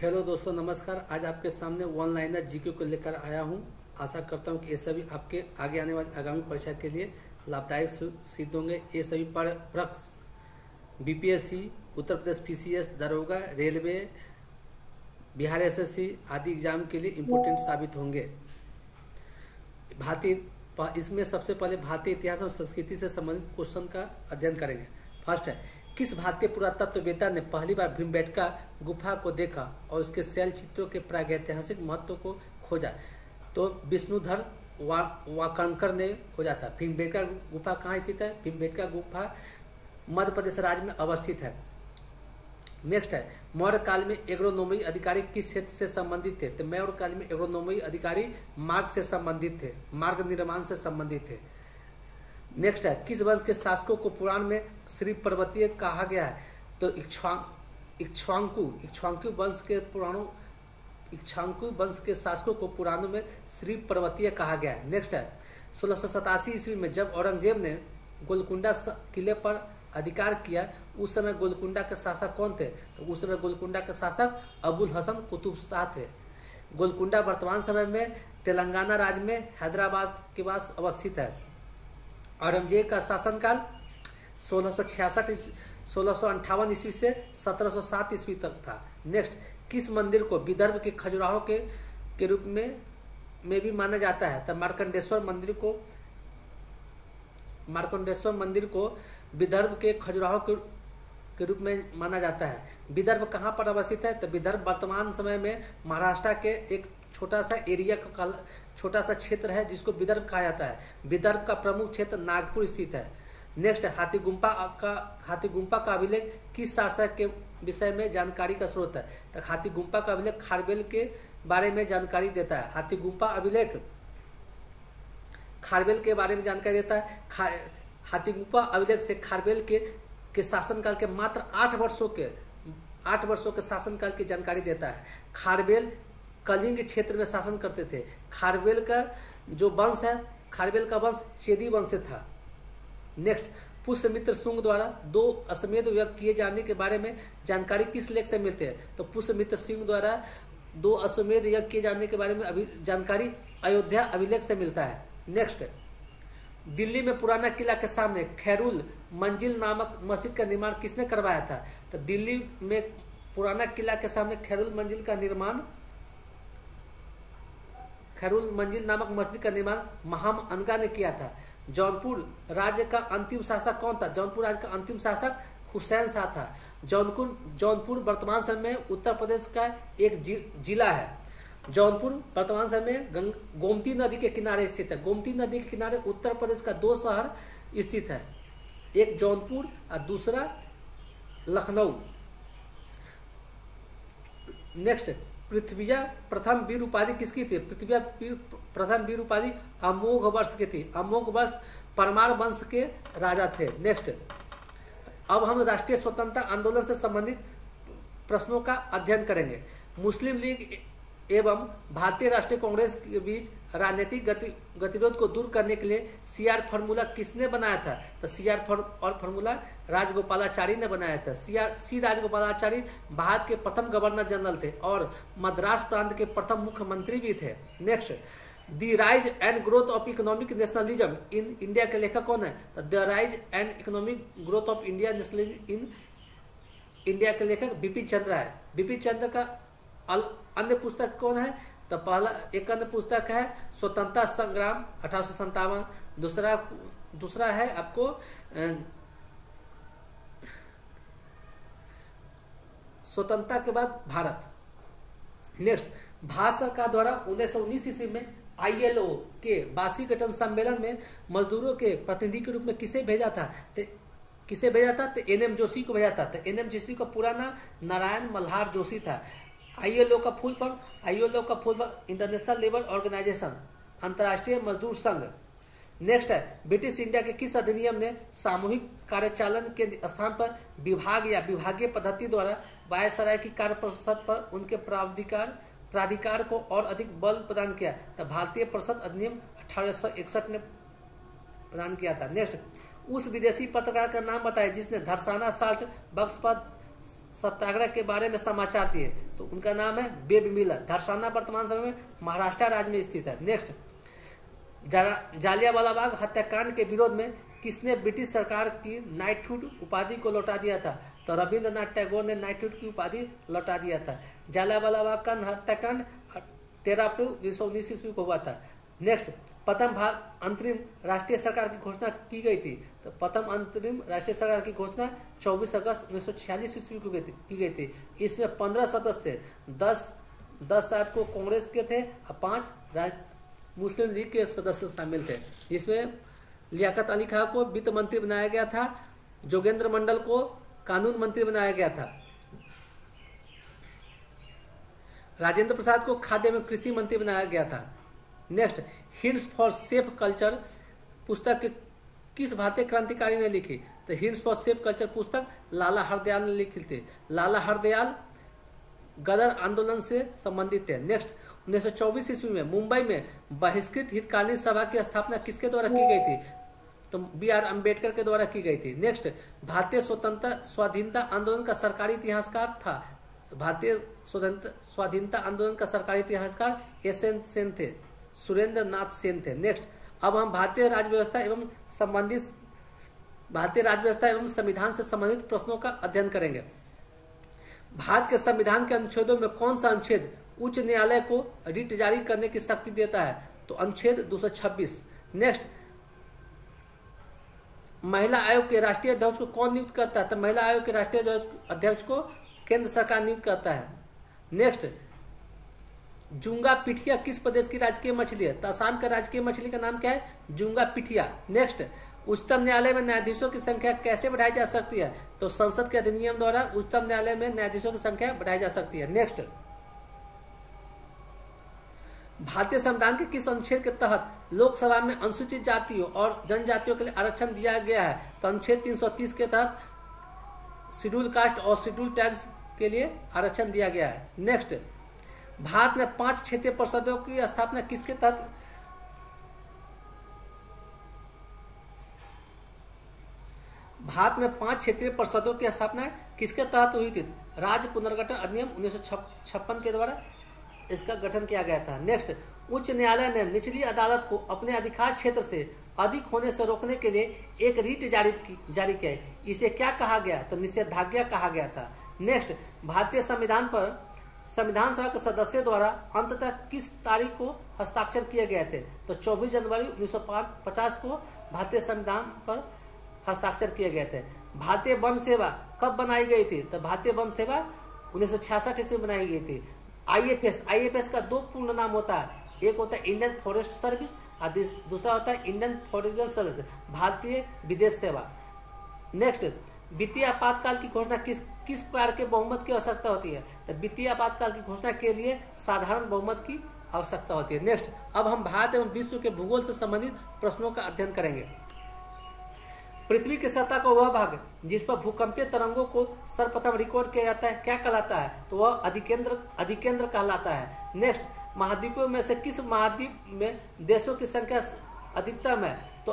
Hello दोस्तों, नमस्कार। आज आपके सामने वन लाइनर जीके को लेकर आया हूं। आशा करता हूं कि ये सभी आपके आगे आने वाली आगामी परीक्षा के लिए लाभदायक सिद्ध होंगे। ये सभी प्रश्न बीपीएससी, उत्तर प्रदेश पीसीएस, दरोगा, रेलवे, बिहार एसएससी आदि एग्जाम के लिए इम्पोर्टेंट साबित होंगे। इसमें सबसे पहले भारतीय इतिहास और संस्कृति से संबंधित क्वेश्चन का अध्ययन करेंगे। फर्स्ट है, किस भारतीय पुरातत्ववेत्ता ने पहली बार भीमबेटका गुफा को देखा और उसके शैल चित्रों के प्रागैतिहासिक महत्व को खोजा? तो विष्णुधर वाकणकर ने खोजा था। भीमबेटका गुफा कहाँ स्थित है? भीमबेटका गुफा मध्य प्रदेश राज्य में अवस्थित है। नेक्स्ट है, मौर्य काल में एग्रोनोमी अधिकारी किस क्षेत्र से संबंधित थे? तो मौर्य काल में एग्रोनोमी अधिकारी मार्ग से संबंधित थे, मार्ग निर्माण से संबंधित थे। नेक्स्ट है, किस वंश के शासकों को पुराण में श्री पर्वतीय कहा गया है? तो इक्ष्वाकु वंश के शासकों को पुराणों में श्री पर्वतीय कहा गया है। नेक्स्ट है, 1687 ईस्वी में जब औरंगजेब ने गोलकुंडा किले पर अधिकार किया, उस समय गोलकुंडा के शासक कौन थे? तो उस समय गोलकुंडा के शासक अबुल हसन कुतुब शाह थे। गोलकुंडा वर्तमान समय में तेलंगाना राज्य में हैदराबाद के पास अवस्थित है। औरंगजेब का शासनकाल 1658 ईस्वी से 1707 ईस्वी तक था। नेक्स्ट, किस मंदिर को विदर्भ के खजुराहो के रूप में भी माना जाता है? तो मार्कंडेश्वर मंदिर को विदर्भ के खजुराहो के रूप में माना जाता है। विदर्भ कहाँ पर अवस्थित है? तो विदर्भ वर्तमान समय में महाराष्ट्र के एक छोटा सा क्षेत्र है जिसको विदर्भ कहा जाता है। विदर्भ का प्रमुख क्षेत्र नागपुर स्थित है। नेक्स्ट, हाथीगुम्फा का अभिलेख किस शासक के विषय में जानकारी का स्रोत है? तो हाथीगुम्फा का अभिलेख खारवेल के बारे में जानकारी देता है। हाथीगुम्फा अभिलेख खारवेल के बारे में जानकारी देता है। हाथीगुम्फा अभिलेख से खारवेल के शासनकाल के मात्र 8 वर्षों के शासनकाल की जानकारी देता है। खारवेल कलिंग क्षेत्र में शासन करते थे। खारवेल का जो वंश है, खारवेल का वंश चेदी वंश से था। नेक्स्ट, पुष्यमित्र शुंग द्वारा 2 अश्वमेध यज्ञ किए जाने के बारे में जानकारी किस लेख से मिलते हैं? तो पुष्यमित्र सिंह द्वारा 2 अश्वमेध यज्ञ किए जाने के बारे में जानकारी अयोध्या अभिलेख से मिलता है। नेक्स्ट, दिल्ली में पुराना किला के सामने खैरुल मंजिल नामक मस्जिद का निर्माण किसने करवाया था? तो दिल्ली में पुराना किला के सामने खैरुल मंजिल नामक मस्जिद का निर्माण महाम अनगा ने किया था। जौनपुर राज्य का अंतिम शासक कौन था? जौनपुर राज्य का अंतिम शासक हुसैन शाह था। जौनपुर वर्तमान समय में उत्तर प्रदेश का एक जिला है। जौनपुर वर्तमान समय में गोमती नदी के किनारे स्थित है। गोमती नदी के किनारे उत्तर प्रदेश का 2 शहर स्थित है, एक जौनपुर और दूसरा लखनऊ। नेक्स्ट, पृथ्वी प्रथम वीर उपाधि किसकी थी? पृथ्वी प्रथम वीर उपाधि अमोघ वर्ष की थी। अमोघ वर्ष परमार वंश के राजा थे। नेक्स्ट, अब हम राष्ट्रीय स्वतंत्रता आंदोलन से संबंधित प्रश्नों का अध्ययन करेंगे। मुस्लिम लीग एवं भारतीय राष्ट्रीय कांग्रेस के बीच राजनीतिक गतिरोध को दूर करने के लिए सीआर फार्मूला किसने बनाया था? तो सीआर फार्मूला राजगोपालाचारी ने बनाया था। सी राजगोपालाचारी भारत के प्रथम गवर्नर जनरल थे और मद्रास प्रांत के प्रथम मुख्यमंत्री भी थे। Next, the rise and growth of economic nationalism in India के लेखक कौन है? तो the rise and economic growth of India nationalism in India के लेखक बिपिन चंद्र है। बिपिन चंद्र का अन्य पुस्तक कौन है? तो पहला एक अन्य पुस्तक है स्वतंत्रता संग्राम 1857। दूसरा है आपको स्वतंत्रता के बाद भारत। नेक्स्ट, भारत सरकार द्वारा 1919 ईस्वी में ILO के वार्षिक सम्मेलन में मजदूरों के प्रतिनिधि के रूप में किसे भेजा था? तो NM जोशी को भेजा था। तो NM जोशी का पूरा नाम नारायण मल्हार जोशी था। ILO का full form international labour organisation, अंतर्राष्ट्रीय मजदूर संघ। नेक्स्ट है, ब्रिटिश इंडिया के किस अधिनियम ने सामूहिक कार्यचालन के स्थान पर विभाग या विभागीय पद्धति द्वारा वायसराय की कार्य परिषद पर उनके प्राधिकार को और अधिक बल प्रदान किया? तो भारतीय परिषद अधिनियम 1861 ने प्रदान किया था। नेक्स्ट, उस विदेशी पत्रकार का नाम बताए जिसने धरसाना साल्ट बक्स पर सत्याग्रह के बारे में समाचार दिए, तो उनका नाम है बेब मिलर। धरसाना वर्तमान समय में महाराष्ट्र राज्य में स्थित है। नेक्स्ट, जालियांवाला बाग हत्याकांड के विरोध में किसने ब्रिटिश सरकार की नाइटहुड उपाधि को लौटा दिया था? तो रविंद्रनाथ टैगोर ने नाइटहुड की उपाधि लौटा दिया था। जालियांवाला बाग का हत्याकांड 13 अप्रैल 1919 ईस्वी को हुआ था। नेक्स्ट, प्रथम अंतरिम राष्ट्रीय सरकार की घोषणा की गई थी। तो प्रथम अंतरिम राष्ट्रीय सरकार की घोषणा 24 अगस्त 1946 ईस्वी को की गई थी। इसमें 15 सदस्य थे, 10 साहब को कांग्रेस के थे और 5 मुस्लिम लीग के सदस्य शामिल थे। जिसमें लियाकत अली खां को वित्त मंत्री बनाया गया था, जोगेंद्र मंडल को कानून मंत्री बनाया गया था, राजेंद्र प्रसाद को खाद्य एवं कृषि मंत्री बनाया गया था। Next, hints for safe culture पुस्तक किस भारतीय क्रांतिकारी ने लिखी? तो हिंट्स फॉर सेफ कल्चर पुस्तक लाला हरदयाल ने लिखी थी। लाला हरदयाल गदर आंदोलन से संबंधित थे। नेक्स्ट, 1924 ईस्वी में मुंबई में बहिष्कृत हितकालीन सभा की स्थापना किसके द्वारा की गई थी? तो BR अम्बेडकर के द्वारा की गई थी। नेक्स्ट, भारतीय स्वतंत्रता स्वाधीनता आंदोलन का सरकारी इतिहासकार था। भारतीय स्वाधीनता आंदोलन का सरकारी इतिहासकार SN सेन थे, सुरेंद्र नाथ सेन थे। नेक्स्ट, अब हम भारतीय राज्य व्यवस्था एवं संविधान से संबंधित प्रश्नों का अध्ययन करेंगे। भारत के संविधान के अनुच्छेदों में कौन सा अनुच्छेद उच्च न्यायालय को रिट जारी करने की शक्ति देता है? तो अनुच्छेद 226। नेक्स्ट, महिला आयोग के राष्ट्रीय अध्यक्ष को कौन नियुक्त करता है? तो महिला आयोग के राष्ट्रीय अध्यक्ष को केंद्र सरकार नियुक्त करता है। नेक्स्ट, जूंगा पिठिया किस प्रदेश की राजकीय मछली है? तो असम का राजकीय मछली का नाम क्या है? जूंगा पिठिया। नेक्स्ट, उच्चतम न्यायालय में न्यायाधीशों की संख्या कैसे बढ़ाई जा सकती है? तो संसद के अधिनियम द्वारा उच्चतम न्यायालय में न्यायाधीशों की संख्या बढ़ाई जा सकती है। नेक्स्ट, भारतीय संविधान के किस अनुच्छेद के तहत लोकसभा में अनुसूचित जातियों और जनजातियों के लिए आरक्षण दिया गया है? तो अनुच्छेद 330 के तहत शेड्यूल कास्ट और शेड्यूल ट्राइब्स के लिए आरक्षण दिया गया है। नेक्स्ट, भारत में 5 क्षेत्रीय परिषदों की स्थापना किसके तहत? भारत में 5 क्षेत्रीय परिषदों की स्थापना किसके तहत हुई थी? राज्य पुनर्गठन अधिनियम 1956 के द्वारा इसका गठन किया गया था। नेक्स्ट, उच्च न्यायालय ने निचली अदालत को अपने अधिकार क्षेत्र से अधिक होने से रोकने के लिए एक रीट जारी किया। इसे क्या कहा गया? तो निषेधाज्ञा कहा गया था। नेक्स्ट, भारतीय संविधान पर संविधान सभा के सदस्यों द्वारा अंततः किस तारीख को हस्ताक्षर किए गए थे? तो 24 जनवरी 1950 को भारतीय संविधान पर हस्ताक्षर किए गए थे। भारतीय वन सेवा कब बनाई गई थी? तो भारतीय वन सेवा 1966 ईस्वी में बनाई गई थी। IFS का 2 पूर्ण नाम होता है, एक होता है इंडियन फॉरेस्ट सर्विस और दूसरा होता है इंडियन फॉरेन सर्विस, भारतीय विदेश सेवा। नेक्स्ट, वित्तीय आपातकाल की घोषणा किस प्रकार के बहुमत की आवश्यकता होती है? तो वित्तीय आपातकाल की घोषणा के लिए साधारण बहुमत की आवश्यकता होती है। नेक्स्ट, अब हम भारत एवं विश्व के भूगोल से संबंधित प्रश्नों का अध्ययन करेंगे। पृथ्वी की सतह का वह भाग जिस पर भूकंपीय तरंगों को सर्वप्रथम रिकॉर्ड किया जाता है क्या कहलाता है? तो वह अधिकेंद्र कहलाता है। नेक्स्ट, महाद्वीपों में से किस महाद्वीप में देशों की संख्या अधिकतम है? तो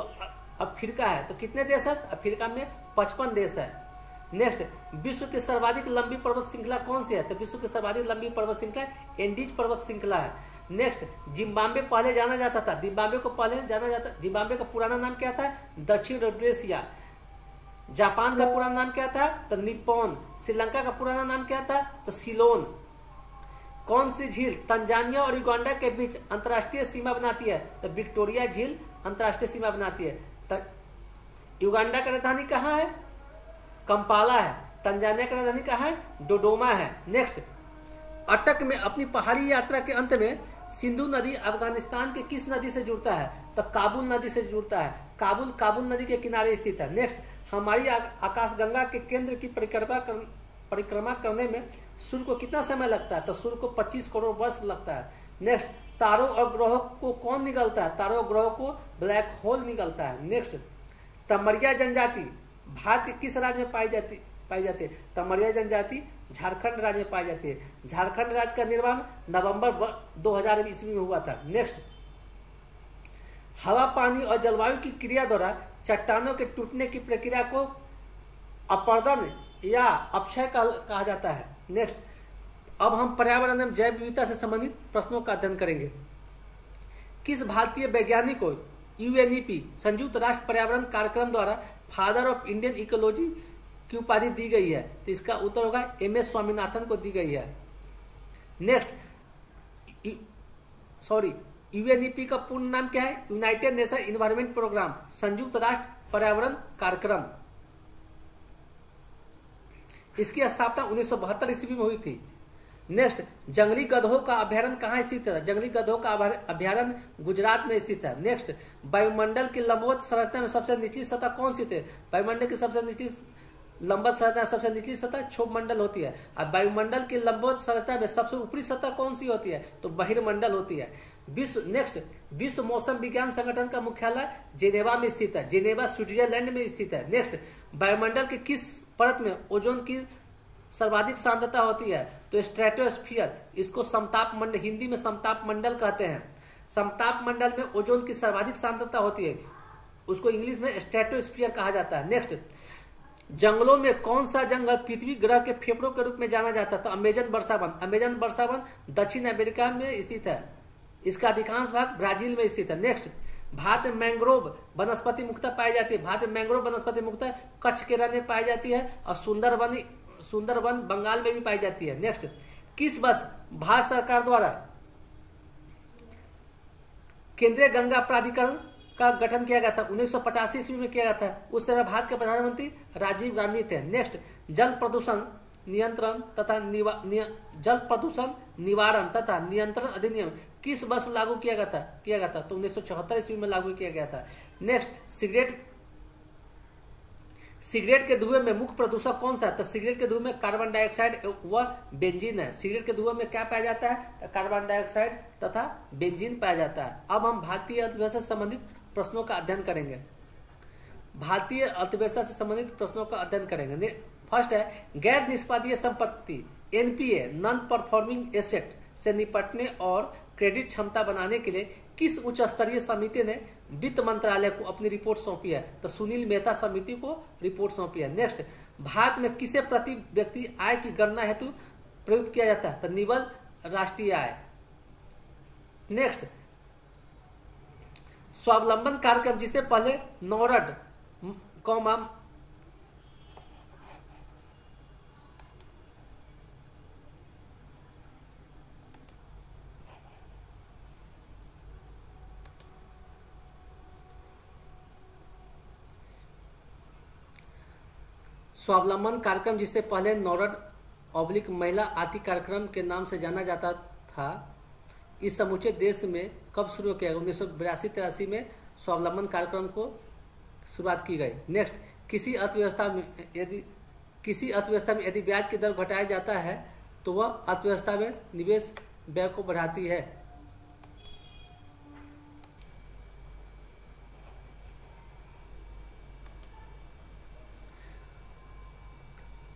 अफ्रीका है। तो कितने देश है? अफ्रीका में 55 देश है। नेक्स्ट, विश्व की सर्वाधिक लंबी पर्वत श्रृंखला कौन सी है? तो विश्व की सर्वाधिक लंबी पर्वत श्रृंखला एंडीज पर्वत श्रृंखला है। नेक्स्ट, जिम्बाब्वे पहले जाना जाता था, जिम्बाब्वे का पुराना नाम क्या था? दक्षिण रोडेशिया। जापान का पुराना नाम क्या था? तो निप्पॉन। श्रीलंका का पुराना नाम क्या था? तो सिलोन। कौन सी झील तंजानिया और युगांडा के बीच अंतर्राष्ट्रीय सीमा बनाती है? तो विक्टोरिया झील अंतर्राष्ट्रीय सीमा बनाती है। युगांडा का राजधानी कहाँ है? कंपाला है। तंजानिया का राजधानी कहाँ है? डोडोमा है। नेक्स्ट, अटक में अपनी पहाड़ी यात्रा के अंत में सिंधु नदी अफगानिस्तान के किस नदी से जुड़ता है? तो काबुल नदी से जुड़ता है। काबुल नदी के किनारे स्थित है। नेक्स्ट, हमारी आकाशगंगा के केंद्र की परिक्रमा करने में सूर्य को कितना समय लगता है? तो सूर्य को 25 करोड़ वर्ष लगता है। नेक्स्ट, तारों और ग्रहों को कौन निगलता है? तारों और ग्रहों को ब्लैक होल निगलता है। नेक्स्ट, तमरिया जनजाति भारत के किस राज्य में पाई जाती है? तमरिया जनजाति झारखंड राज्य में पाई जाती है। झारखंड राज्य का निर्माण नवंबर 2000 ईस्वी में हुआ था। नेक्स्ट, हवा, पानी और जलवायु की क्रिया द्वारा चट्टानों के टूटने की प्रक्रिया को अपरदन या अपक्षय कहा जाता है। नेक्स्ट, अब हम पर्यावरण एवं जैव विविधता से संबंधित प्रश्नों का अध्ययन करेंगे। किस भारतीय वैज्ञानिक को यूएनईपी संयुक्त राष्ट्र पर्यावरण कार्यक्रम द्वारा फादर ऑफ इंडियन इकोलॉजी की उपाधि दी गई है? तो इसका उत्तर होगा एमएस स्वामीनाथन को दी गई है। नेक्स्ट, यूएनईपी का पूर्ण नाम क्या है? यूनाइटेड नेशन इन्वायरमेंट प्रोग्राम, संयुक्त राष्ट्र पर्यावरण कार्यक्रम। इसकी स्थापना 1972 ईस्वी में हुई थी। नेक्स्ट, जंगली गधों का अभ्यारण्य कहाँ स्थित है? जंगली गधों का अभ्यारण्य गुजरात में स्थित है। नेक्स्ट, वायुमंडल की लंबवत संरचना में सबसे निचली सतह कौन सी है? वायुमंडल की सबसे निचली लंबवत संरचना, सबसे निचली सतह क्षोभ मंडल होती है। अब वायुमंडल की लंबवत संरचना में सबसे ऊपरी सतह कौन सी होती है? तो बहिर्मंडल होती है। विश्व मौसम विज्ञान संगठन का मुख्यालय जेनेवा में स्थित है। जेनेवा स्विट्जरलैंड में स्थित है। नेक्स्ट, वायुमंडल के किस परत में ओजोन की सर्वाधिक सांद्रता होती है? तो स्ट्रेटोस्फीयर। इसको समताप मंडल, हिंदी में समताप मंडल कहते हैं। समताप मंडल में ओजोन की सर्वाधिक सांद्रता होती है, उसको इंग्लिश में स्ट्रेटोस्फीयर कहा जाता है। नेक्स्ट, जंगलों में कौन सा जंगल पृथ्वी ग्रह के फेफड़ों के रूप में जाना जाता है? तो अमेजन वर्षावन। अमेजन वर्षावन दक्षिण अमेरिका में स्थित है। इसका अधिकांश भाग ब्राजील में स्थित है। नेक्स्ट, भारत में मैंग्रोव वनस्पति मुख्यतः पाई जाती है। भारत में मैंग्रोव वनस्पति मुख्यतः कच्छ के रण में पाई जाती है और सुंदरवन बंगाल में भी पाई जाती है। नेक्स्ट, किस वर्ष भारत सरकार द्वारा केंद्रीय गंगा प्राधिकरण का गठन किया गया था? 1985 ईस्वी में किया गया था। उस समय भारत के प्रधानमंत्री राजीव गांधी थे। नेक्स्ट, जल प्रदूषण नियंत्रण तथा जल प्रदूषण निवारण तथा नियंत्रण अधिनियम किस वर्ष लागू किया गया था? तो 1974 ईस्वी में लागू किया गया था। नेक्स्ट, सिगरेट के धुएं में मुख्य प्रदूषक कौन सा है? तो सिगरेट के धुएं में कार्बन डाइऑक्साइड व बेंजीन है। सिगरेट के धुएं में क्या पाया जाता है? तो कार्बन डाइऑक्साइड तथा बेंजीन पाया जाता है। अब हम भारतीय अर्थव्यवस्था से संबंधित प्रश्नों का अध्ययन करेंगे। भारतीय अर्थव्यवस्था से संबंधित प्रश्नों का अध्ययन करेंगे। फर्स्ट है, गैर निष्पादीय संपत्ति एनपीए, नॉन परफॉर्मिंग एसेट से निपटने और क्रेडिट क्षमता बनाने के लिए किस उच्च स्तरीय समिति ने वित्त मंत्रालय को अपनी रिपोर्ट सौंपी है? तो सुनील मेहता समिति को रिपोर्ट सौंपी है। नेक्स्ट, भारत में किसे प्रति व्यक्ति आय की गणना हेतु प्रयुक्त किया जाता है? तो निवल राष्ट्रीय आय। नेक्स्ट, स्वावलंबन कार्यक्रम जिसे पहले नॉर्ड स्वावलंबन कार्यक्रम जिसे पहले नॉर्ड महिला आर्थिक कार्यक्रम के नाम से जाना जाता था, इस समूचे देश में कब शुरू किया गया? 1982-83 में स्वावलंबन कार्यक्रम को शुरुआत की गई। नेक्स्ट, किसी अर्थव्यवस्था में यदि ब्याज की दर घटाया जाता है तो वह अर्थव्यवस्था में निवेश व्यय को बढ़ाती है।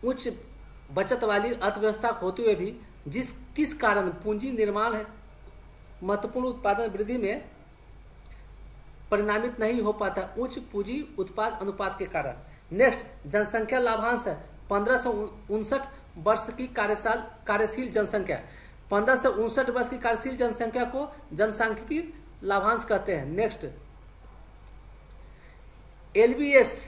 उच्च बचत वाली अर्थव्यवस्था होते हुए भी किस कारण पूंजी निर्माण महत्वपूर्ण उत्पादन वृद्धि में परिणामित नहीं हो पाता? उच्च पूंजी उत्पाद अनुपात के कारण। नेक्स्ट, जनसंख्या लाभांश है 1559 वर्ष की कार्यशील जनसंख्या। 1559 वर्ष की कार्यशील जनसंख्या को जनसांख्यिकी लाभांश कहते हैं। नेक्स्ट, एलबीएस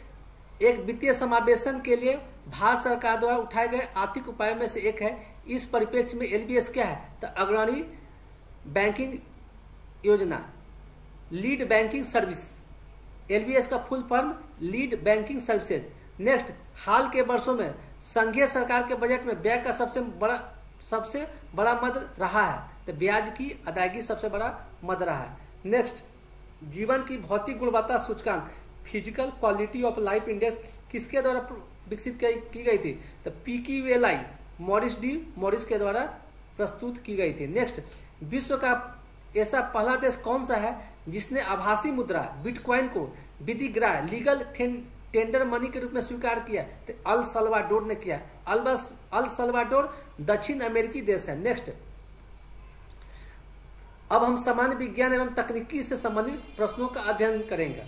एक वित्तीय समावेशन के लिए भारत सरकार द्वारा उठाए गए आर्थिक उपायों में से एक है। इस परिप्रेक्ष्य में एलबीएस क्या है? तो अग्रणी बैंकिंग योजना, लीड बैंकिंग सर्विस। एलबीएस का full form lead banking services. Next, हाल के वर्षों में संघीय सरकार के बजट में व्यय का सबसे बड़ा मद रहा है, तो ब्याज की अदायगी सबसे बड़ा मद रहा है। नेक्स्ट, जीवन की भौतिक गुणवत्ता सूचकांक physical quality of life index किसके द्वारा विकसित की गई थी? तो PQLI मॉरिस के द्वारा प्रस्तुत की गई थी। नेक्स्ट, विश्व का ऐसा पहला देश कौन सा है जिसने आभासी मुद्रा बिटकॉइन को विधिग्राह्य लीगल टेंडर मनी के रूप में स्वीकार किया? तो अल सल्वाडोर ने किया। अल सल्वाडोर दक्षिण अमेरिकी देश है। नेक्स्ट, अब हम सामान्य विज्ञान एवं तकनीकी से संबंधित प्रश्नों का अध्ययन करेंगे।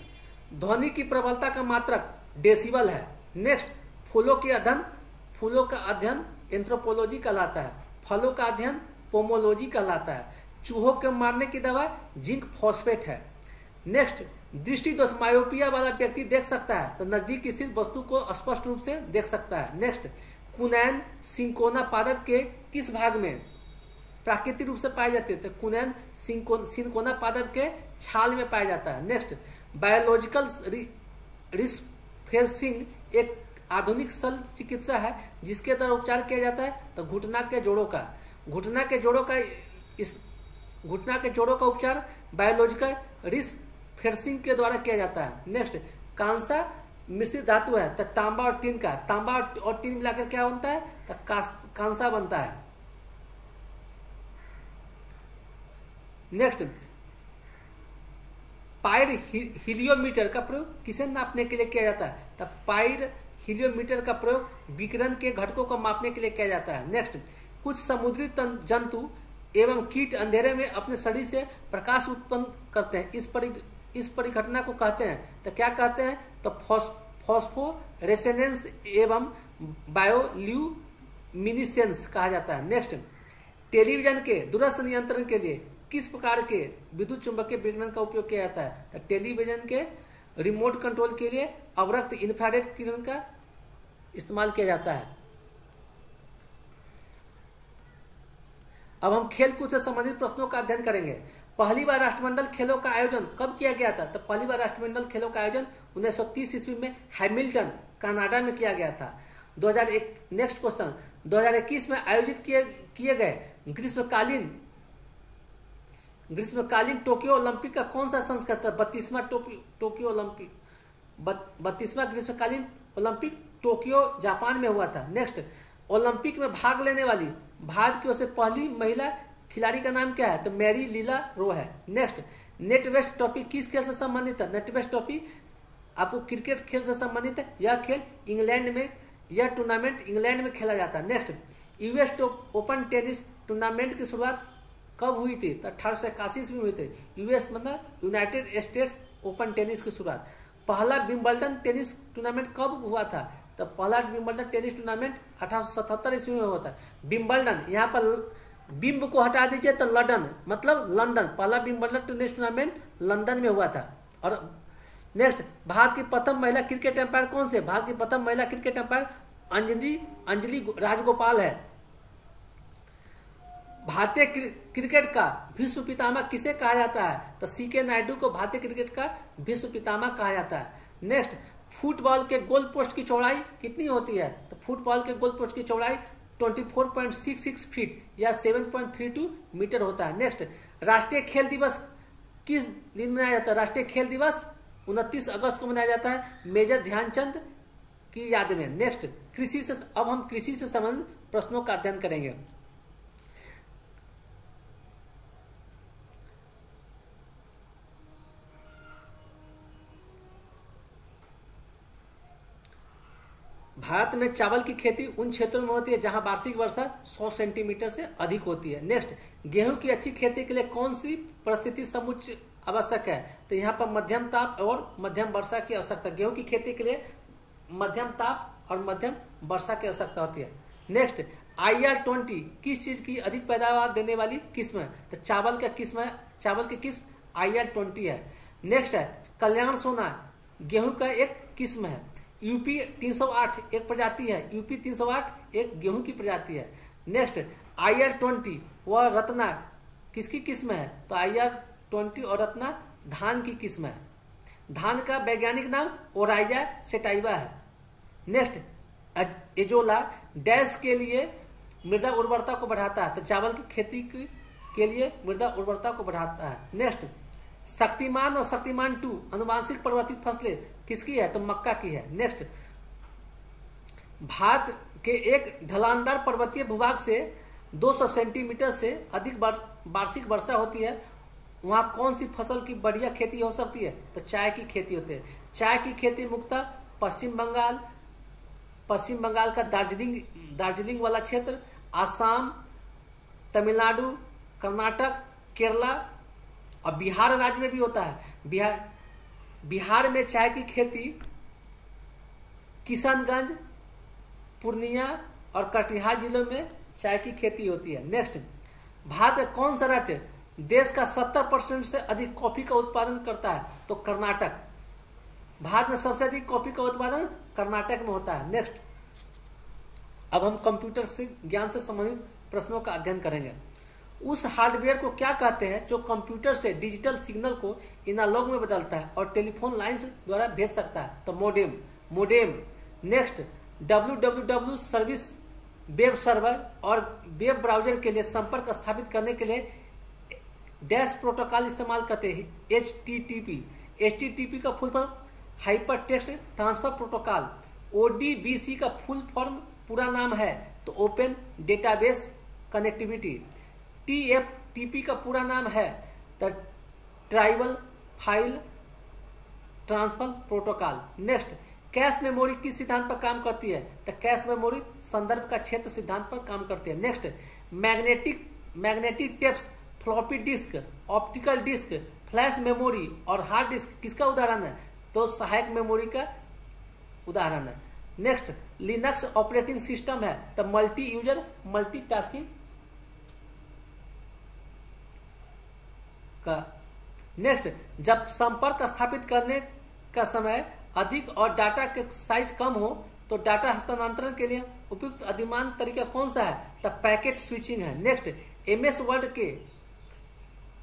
ध्वनि की प्रबलता का मात्रक डेसिबल है। नेक्स्ट, फूलों के अध्ययन फूलों का अध्ययन एंथ्रोपोलॉजी कहलाता है। फलों का अध्ययन पोमोलॉजी कहलाता है। चूहों के मारने की दवा जिंक फॉस्फेट है। नेक्स्ट, दृष्टि दोष मायोपिया वाला व्यक्ति देख सकता है तो नजदीक स्थित वस्तु को स्पष्ट रूप से देख सकता है। नेक्स्ट, कुनैन सिंकोना पादप के किस भाग में प्राकृतिक रूप से पाए जाते हैं? तो कुनैन सिंकोना पादप के छाल में पाया जाता है। नेक्स्ट, बायोलॉजिकल रिस्फेसिंग एक आधुनिक शल्य चिकित्सा है जिसके द्वारा उपचार किया जाता है तो घुटना के जोड़ों का उपचार बायोलॉजिकल रिस्फेसिंग के द्वारा किया जाता है। नेक्स्ट, कांसा मिश्रित धातु है तो तांबा और टीन का, तांबा और टीन मिलाकर क्या बनता है? तो कांसा बनता है। नेक्स्ट, पाइर हीलियोमीटर का प्रयोग किसे नापने के लिए किया जाता है? तो पाइर हीलियोमीटर का प्रयोग विकिरण के घटकों को मापने के लिए किया जाता है। नेक्स्ट, कुछ समुद्री जंतु एवं कीट अंधेरे में अपने शरीर से प्रकाश उत्पन्न करते हैं, इस परिघटना को कहते हैं तो क्या कहते हैं? तो फॉस्फोरेसेंस एवं बायोल्यूमिनिसेंस कहा जाता है। नेक्स्ट, टेलीविजन के दूरस्थ नियंत्रण के लिए किस प्रकार के विद्युत चुंबकीय विकिरण का उपयोग किया जाता है? तो टेलीविजन के रिमोट कंट्रोल के लिए अवरक्त इंफ्रारेड किरण का इस्तेमाल किया जाता है। अब हम खेलकूद से संबंधित प्रश्नों का अध्ययन करेंगे। पहली बार राष्ट्रमंडल खेलों का आयोजन कब किया गया था? तो पहली बार राष्ट्रमंडल खेलों का आयोजन 1930 ईस्वी में हैमिल्टन कनाडा में किया गया था। 2001 नेक्स्ट क्वेश्चन, 2021 में आयोजित किए गए ग्रीष्मकालीन टोक्यो ओलंपिक का कौन सा संस्करण था? 32वां टोक्यो ओलंपिक, 32वां ग्रीष्मकालीन ओलंपिक टोक्यो जापान में हुआ था। नेक्स्ट, ओलंपिक में भाग लेने वाली भारत की ओर से पहली महिला खिलाड़ी का नाम क्या है? तो मैरी लीला रो है। नेक्स्ट, नेट वेस्ट ट्रॉफी किस खेल से संबंधित है? नेट वेस्ट ट्रॉफी आपको क्रिकेट खेल से संबंधित है। यह खेल इंग्लैंड में, यह टूर्नामेंट इंग्लैंड में खेला जाता है। Next, US open tennis tournament की शुरुआत कब हुई थी? तो 1881 ईस्वी में हुई थी। यूएस मतलब यूनाइटेड स्टेट्स ओपन टेनिस की शुरुआत। पहला विंबलडन टेनिस टूर्नामेंट कब हुआ था? तो पहला विंबलडन टेनिस टूर्नामेंट 1877 ईस्वी में हुआ था। विंबलडन, यहाँ पर बिंब को हटा दीजिए तो लंदन मतलब लंदन, पहला विंबलडन टेनिस टूर्नामेंट लंदन में हुआ था। और नेक्स्ट, भारत की प्रथम महिला क्रिकेट एम्पायर कौन से? भारत की प्रथम महिला क्रिकेट एम्पायर अंजलि राजगोपाल है। भारतीय क्रिकेट का विश्व पितामह किसे कहा जाता है? तो सीके नायडू को भारतीय क्रिकेट का विश्व पितामह कहा जाता है। नेक्स्ट, फुटबॉल के गोल पोस्ट की चौड़ाई कितनी होती है? तो फुटबॉल के गोल पोस्ट की चौड़ाई 24.66 फीट या 7.32 मीटर होता है। नेक्स्ट, राष्ट्रीय खेल दिवस किस दिन मनाया जाता है? राष्ट्रीय खेल दिवस 29 अगस्त को मनाया जाता है मेजर ध्यानचंद की याद में। नेक्स्ट, अब हम कृषि से संबंधित प्रश्नों का अध्ययन करेंगे। भारत में चावल की खेती उन क्षेत्रों में होती है जहां वार्षिक वर्षा 100 सेंटीमीटर से अधिक होती है। नेक्स्ट, गेहूं की अच्छी खेती के लिए कौन सी परिस्थिति समुच्चय आवश्यक है? तो यहाँ पर मध्यम ताप और मध्यम वर्षा की आवश्यकता। गेहूं की खेती के लिए मध्यम ताप और मध्यम वर्षा की आवश्यकता होती है। नेक्स्ट, IR-20 किस चीज की अधिक पैदावार देने वाली किस्म है? तो चावल की किस्म IR-20 है। नेक्स्ट है कल्याण सोना, गेहूं का एक किस्म है। यूपी 308 एक प्रजाति है। यूपी 308 एक गेहूं की प्रजाति है। नेक्स्ट, IR-20 व रत्ना किसकी किस्म है? तो IR-20 और रत्ना धान की किस्म है। धान का वैज्ञानिक नाम ओराइजा सेटाइवा है। नेक्स्ट, एजोला डैश के लिए मृदा उर्वरता को बढ़ाता है। तो चावल की खेती के लिए मृदा उर्वरता को बढ़ाता है। नेक्स्ट, शक्तिमान और शक्तिमान 2 अनुवांशिक परिवर्तित फसलें किसकी है? तो मक्का की है। नेक्स्ट, भारत के एक ढलानदार पर्वतीय भूभाग से 200 सेंटीमीटर से अधिक वार्षिक वर्षा होती है, वहां कौन सी फसल की बढ़िया खेती हो सकती है? तो चाय की खेती होती है। चाय की खेती मुख्यतः पश्चिम बंगाल का दार्जिलिंग वाला क्षेत्र, आसाम, तमिलनाडु, कर्नाटक, केरला और बिहार राज्य में भी होता है। बिहार में चाय की खेती किशनगंज, पूर्णिया और कटिहार जिलों में चाय की खेती होती है। नेक्स्ट, भारत का कौन सा राज्य देश का 70% से अधिक कॉफी का उत्पादन करता है? तो कर्नाटक। भारत में सबसे अधिक कॉफी का उत्पादन कर्नाटक में होता है। नेक्स्ट, अब हम कंप्यूटर से ज्ञान से संबंधित प्रश्नों का अध्ययन करेंगे। उस हार्डवेयर को क्या कहते हैं जो कंप्यूटर से डिजिटल सिग्नल को एनालॉग में बदलता है और टेलीफोन लाइंस द्वारा भेज सकता है? तो modem. Next, www service web server और वेब ब्राउजर के लिए संपर्क स्थापित करने के लिए डैश प्रोटोकॉल इस्तेमाल करते हैं, HTTP का full form hyper text transfer protocol. ODBC का फुल फॉर्म पूरा नाम है तो ओपन डेटाबेस कनेक्टिविटी। TFTP का पूरा नाम है the tribal file transfer protocol. Next, cache memory किस सिद्धांत पर काम करती है? तो कैश मेमोरी संदर्भ का क्षेत्र सिद्धांत पर काम करती है। Next, magnetic tapes, floppy disk, optical disk, flash memory और हार्ड डिस्क किसका उदाहरण है? तो सहायक मेमोरी का उदाहरण है। नेक्स्ट, लिनक्स ऑपरेटिंग सिस्टम है तो मल्टी यूजर मल्टीटास्किंग का। नेक्स्ट, जब संपर्क स्थापित करने का समय अधिक और डाटा के साइज कम हो तो डाटा हस्तांतरण के लिए उपयुक्त अधिमान तरीका कौन सा है? तो पैकेट स्विचिंग है। नेक्स्ट, MS वर्ड के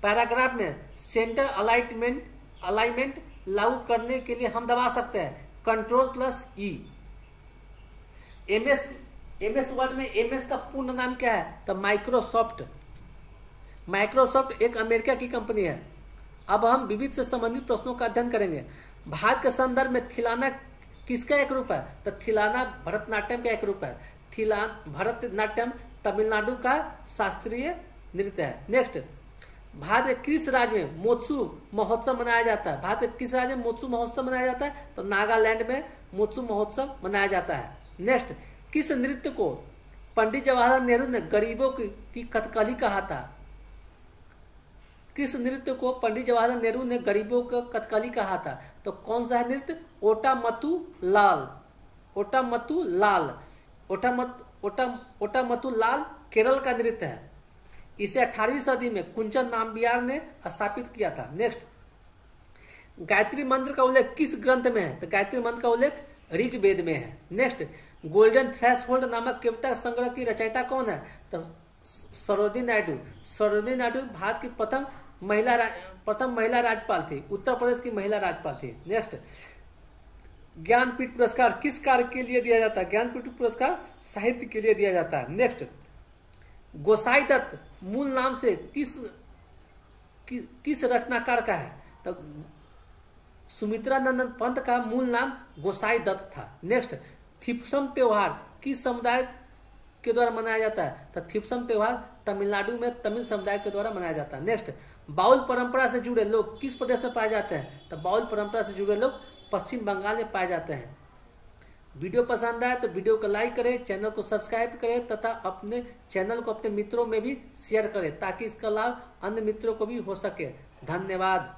पैराग्राफ में सेंटर अलाइनमेंट लागू करने के लिए हम दबा सकते हैं Ctrl+E। MS वर्ड में MS का पूर्ण नाम क्या है? तो माइक्रोसॉफ्ट एक अमेरिका की कंपनी है। अब हम विविध से संबंधित प्रश्नों का अध्ययन करेंगे। भारत के संदर्भ में थिलाना किसका एक रूप है? तो थिलाना भरतनाट्यम का एक रूप है। भरतनाट्यम तमिलनाडु का शास्त्रीय नृत्य है। नेक्स्ट, भारत के किस राज्य में मोत्सू महोत्सव मनाया जाता है? भारत के किस राज्य में मोत्सू महोत्सव मनाया जाता है? तो नागालैंड में मोत्सू महोत्सव मनाया जाता है। नेक्स्ट, किस नृत्य को पंडित जवाहरलाल नेहरू ने गरीबों की कथकली कहा था? किस नृत्य को पंडित जवाहरलाल नेहरू ने गरीबों का कथकली कहा था? तो कौन सा है नृत्य? ओटामत्तू लाल केरल का नृत्य है। इसे 18वीं सदी में कुंचन नाम्बियार ने स्थापित किया था। नेक्स्ट, गायत्री मंत्र का उल्लेख किस ग्रंथ में है? तो गायत्री मंत्र का उल्लेख ऋग्वेद में है। नेक्स्ट, गोल्डन थ्रेशहोल्ड नामक कविता संग्रह की रचयिता कौन है? तो सरोजिनी नायडू भारत की प्रथम महिला राज्यपाल थी, उत्तर प्रदेश की महिला राज्यपाल थी। नेक्स्ट, ज्ञानपीठ पुरस्कार किस कार्य के लिए दिया जाता है? ज्ञानपीठ पुरस्कार साहित्य के लिए दिया जाता है। नेक्स्ट, गोसाई दत्त मूल नाम से किस रचनाकार का है? तो सुमित्रा नंदन पंत का मूल नाम गोसाई दत्त था। नेक्स्ट, थिप्सम त्योहार किस समुदाय के द्वारा मनाया जाता है? तो थिप्सम त्योहार तमिलनाडु में तमिल समुदाय के द्वारा मनाया जाता है। नेक्स्ट, बाउल परंपरा से जुड़े लोग किस प्रदेश में पाए जाते हैं? तो बाउल परंपरा से जुड़े लोग पश्चिम बंगाल में पाए जाते हैं। वीडियो पसंद आए तो वीडियो को लाइक करें, चैनल को सब्सक्राइब करें तथा अपने चैनल को अपने मित्रों में भी शेयर करें ताकि इसका लाभ अन्य मित्रों को भी हो सके। धन्यवाद।